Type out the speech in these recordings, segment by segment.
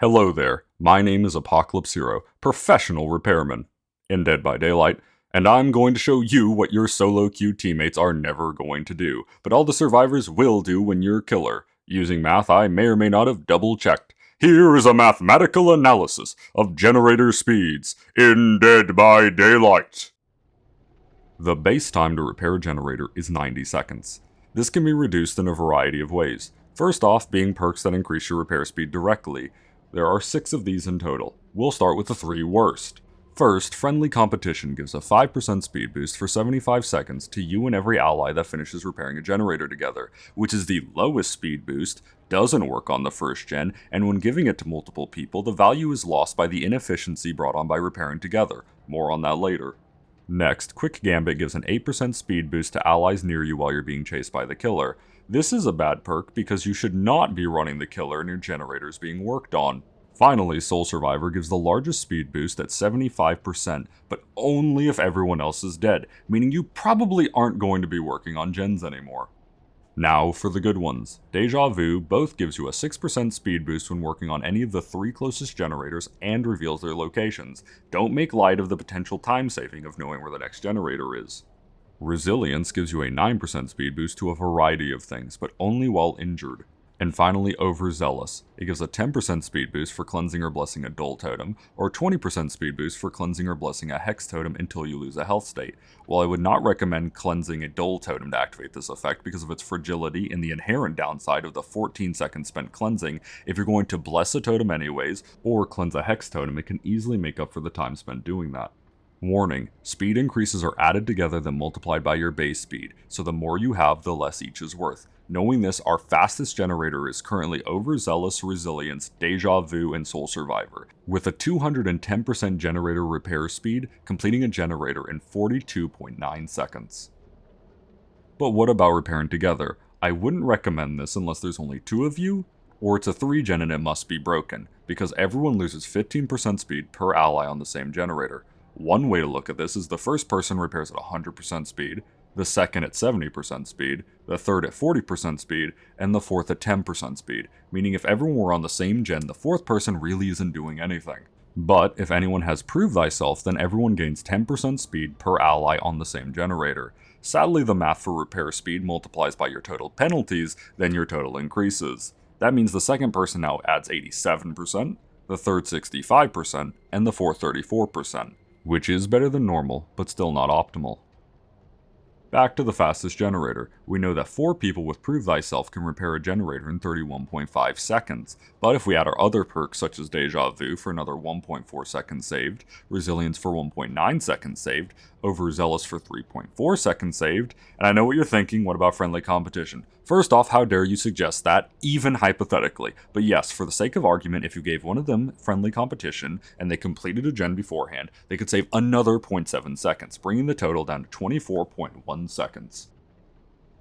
Hello there, my name is Apocalypse Hero, professional repairman, in Dead by Daylight, and I'm going to show you what your solo queue teammates are never going to do, but all the survivors will do when you're killer. Using math I may or may not have double-checked. Here is a mathematical analysis of generator speeds in Dead by Daylight. The base time to repair a generator is 90 seconds. This can be reduced in a variety of ways. First off, being perks that increase your repair speed directly. There are 6 of these in total. We'll start with the 3 worst. First, friendly competition gives a 5% speed boost for 75 seconds to you and every ally that finishes repairing a generator together, which is the lowest speed boost, doesn't work on the first gen, and when giving it to multiple people, the value is lost by the inefficiency brought on by repairing together. More on that later. Next, Quick Gambit gives an 8% speed boost to allies near you while you're being chased by the killer. This is a bad perk because you should not be running the killer and your generators being worked on. Finally, Soul Survivor gives the largest speed boost at 75%, but only if everyone else is dead, meaning you probably aren't going to be working on gens anymore. Now for the good ones. Deja Vu both gives you a 6% speed boost when working on any of the 3 closest generators and reveals their locations. Don't make light of the potential time saving of knowing where the next generator is. Resilience gives you a 9% speed boost to a variety of things, but only while injured. And finally, Overzealous. It gives a 10% speed boost for cleansing or blessing a Dull Totem, or 20% speed boost for cleansing or blessing a Hex Totem until you lose a health state. While I would not recommend cleansing a Dull Totem to activate this effect because of its fragility and the inherent downside of the 14 seconds spent cleansing, if you're going to bless a totem anyways, or cleanse a Hex Totem, it can easily make up for the time spent doing that. Warning, speed increases are added together then multiplied by your base speed, so the more you have, the less each is worth. Knowing this, our fastest generator is currently Overzealous, Resilience, Deja Vu, and Soul Survivor, with a 210% generator repair speed, completing a generator in 42.9 seconds. But what about repairing together? I wouldn't recommend this unless there's only 2 of you, or it's a 3-gen and it must be broken, because everyone loses 15% speed per ally on the same generator. One way to look at this is the first person repairs at 100% speed, the second at 70% speed, the third at 40% speed, and the fourth at 10% speed, meaning if everyone were on the same gen, the 4th person really isn't doing anything. But if anyone has Prove Thyself, then everyone gains 10% speed per ally on the same generator. Sadly, the math for repair speed multiplies by your total penalties, then your total increases. That means the second person now adds 87%, the third 65%, and the fourth 34%. Which is better than normal, but still not optimal. Back to the fastest generator. We know that 4 people with Prove Thyself can repair a generator in 31.5 seconds, but if we add our other perks such as Deja Vu for another 1.4 seconds saved, Resilience for 1.9 seconds saved, Overzealous for 3.4 seconds saved, and I know what you're thinking, what about friendly competition? First off, how dare you suggest that, even hypothetically? But yes, for the sake of argument, if you gave one of them friendly competition, and they completed a gen beforehand, they could save another 0.7 seconds, bringing the total down to 24.1 seconds.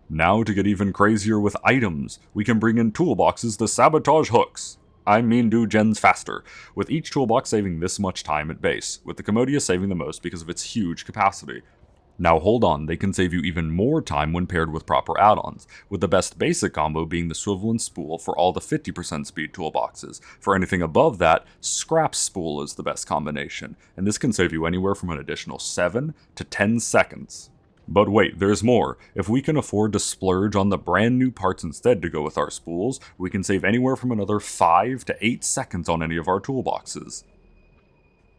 Now to get even crazier with items, we can bring in toolboxes to sabotage hooks. I mean do gens faster, with each toolbox saving this much time at base, with the Commodia saving the most because of its huge capacity. Now hold on, they can save you even more time when paired with proper add-ons, with the best basic combo being the Swivel and Spool for all the 50% speed toolboxes. For anything above that, Scrap Spool is the best combination, and this can save you anywhere from an additional 7 to 10 seconds. But wait, there's more. If we can afford to splurge on the brand new parts instead to go with our spools, we can save anywhere from another 5 to 8 seconds on any of our toolboxes.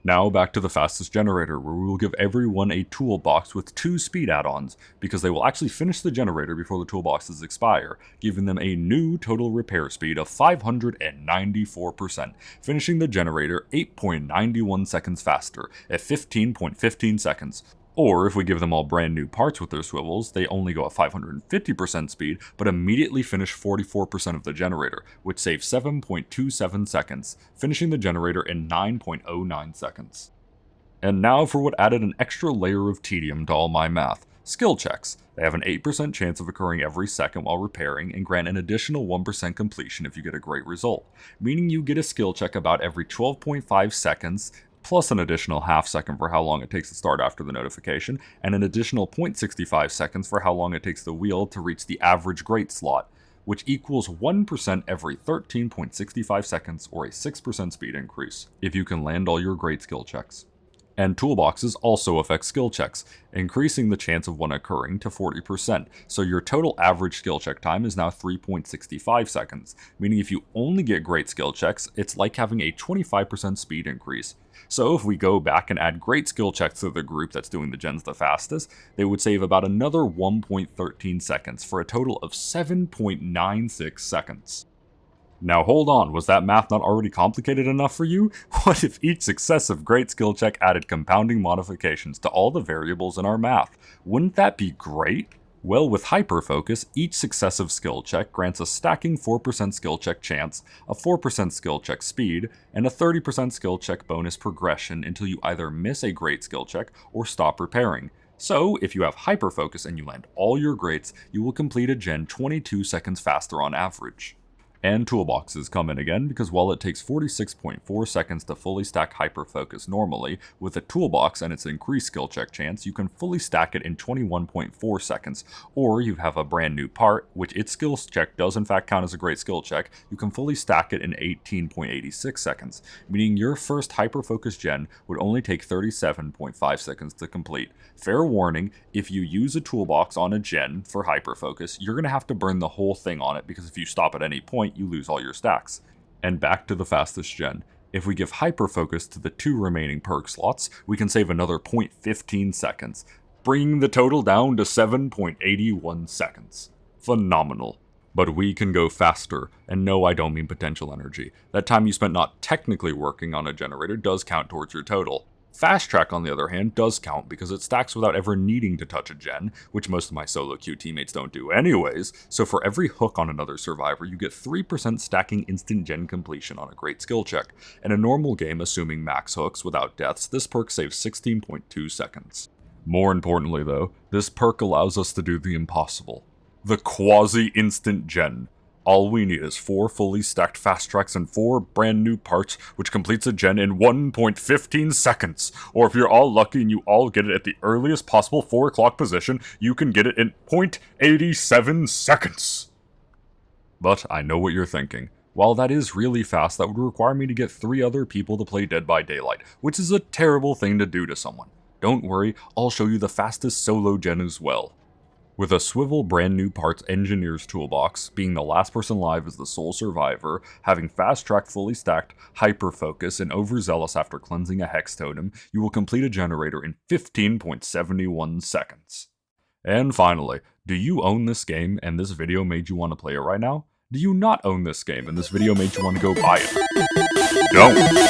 Now back to the fastest generator, where we will give everyone a toolbox with 2 speed add-ons, because they will actually finish the generator before the toolboxes expire, giving them a new total repair speed of 594%, finishing the generator 8.91 seconds faster, at 15.15 seconds. Or, if we give them all brand new parts with their swivels, they only go at 550% speed, but immediately finish 44% of the generator, which saves 7.27 seconds, finishing the generator in 9.09 seconds. And now for what added an extra layer of tedium to all my math. Skillchecks. They have an 8% chance of occurring every second while repairing and grant an additional 1% completion if you get a great result, meaning you get a skill check about every 12.5 seconds, plus an additional half second for how long it takes to start after the notification, and an additional 0.65 seconds for how long it takes the wheel to reach the average great slot. which equals 1% every 13.65 seconds or a 6% speed increase, if you can land all your great skill checks. And Toolboxes also affect skill checks, increasing the chance of one occurring to 40%, so your total average skill check time is now 3.65 seconds, meaning if you only get great skill checks, it's like having a 25% speed increase. So if we go back and add great skill checks to the group that's doing the gens the fastest, they would save about another 1.13 seconds for a total of 7.96 seconds. Now hold on, was that math not already complicated enough for you? What if each successive great skill check added compounding modifications to all the variables in our math? Wouldn't that be great? Well, with Hyperfocus, each successive skill check grants a stacking 4% skill check chance, a 4% skill check speed, and a 30% skill check bonus progression until you either miss a great skill check or stop repairing. So, if you have Hyperfocus and you land all your greats, you will complete a gen 22 seconds faster on average. And Toolboxes come in again because while it takes 46.4 seconds to fully stack Hyperfocus normally, with a toolbox and its increased skill check chance, you can fully stack it in 21.4 seconds, or you have a brand new part, which its skill check does in fact count as a great skill check, you can fully stack it in 18.86 seconds, meaning your first Hyperfocus gen would only take 37.5 seconds to complete. Fair warning, if you use a toolbox on a gen for Hyperfocus, you're going to have to burn the whole thing on it because if you stop at any point, you lose all your stacks. And back to the fastest gen. If we give Hyperfocus to the 2 remaining perk slots, we can save another 0.15 seconds, bringing the total down to 7.81 seconds. Phenomenal. But we can go faster, and no, I don't mean potential energy. That time you spent not technically working on a generator does count towards your total. Fast Track, on the other hand, does count because it stacks without ever needing to touch a gen, which most of my solo queue teammates don't do anyways, so for every hook on another survivor, you get 3% stacking instant gen completion on a great skill check. In a normal game, assuming max hooks without deaths, this perk saves 16.2 seconds. More importantly though, this perk allows us to do the impossible. The quasi-instant gen. All we need is 4 fully stacked fast tracks and 4 brand new parts, which completes a gen in 1.15 seconds. Or if you're all lucky and you all get it at the earliest possible 4 o'clock position, you can get it in 0.87 seconds. But I know what you're thinking. While that is really fast, that would require me to get 3 other people to play Dead by Daylight, which is a terrible thing to do to someone. Don't worry, I'll show you the fastest solo gen as well. With a swivel brand new parts engineer's toolbox, being the last person alive as the sole survivor, having fast track fully stacked, Hyperfocus, and overzealous after cleansing a hex totem, you will complete a generator in 15.71 seconds. And finally, do you own this game and this video made you want to play it right now? Do you not own this game and this video made you want to go buy it? Don't!